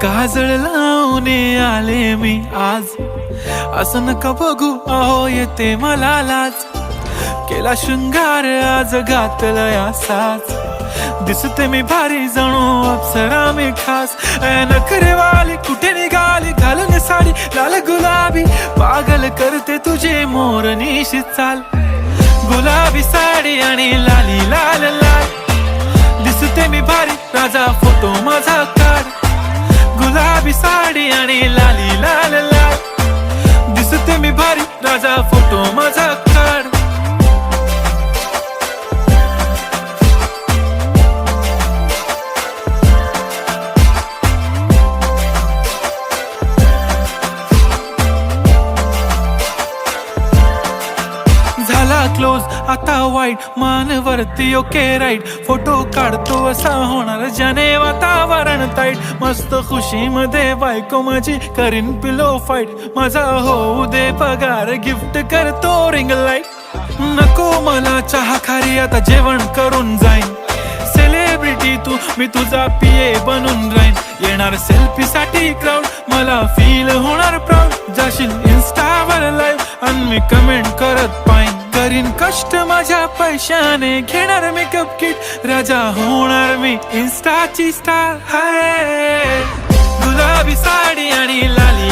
काजळ लावून आले मी आज, असं नका बघू अहो येते मला लाज. केला शृंगार आज घातलाय असाच, दिसते मी भारी जणू अप्सरा मी खास. नखरेवाली कुठे निघाली घालून साडी लाल गुलाबी, पागल करते तुझे मोरनीशी चाल. गुलाबी साडी आणि लाली लाल लाल, दिसते मी भारी राजा फोटो माझा काढ. गुलाबी साडी आणि लाली लाल लाल, दिसते मी भारी राजा फोटो माझा काढ. झाला क्लोज आता वाईट मानवरती ओके राईट, फोटो काढतो असा होणार ज्याने वातावरण ताईट. मस्त खुशी मध्ये बायको माझी करीन पिलो फाईट, माझा होऊ दे पगार गिफ्ट करतो रिंग लाईट. नको मला चहा खारी आता जेवण करून जाईन, सेलिब्रिटी तू मी तुझा पिये बनून राहीन. येणार सेल्फी साठी क्राऊड मला फील होणार प्राऊड, जाशील इन्स्टावर लाईव्ह आणि मी कमेंट करत पाईन. करीन कष्ट माझ्या पैशाने घेणार मेकअप किट, राजा होणार मी इन्स्टाची स्टार. हाय गुलाबी साडी आणि लाली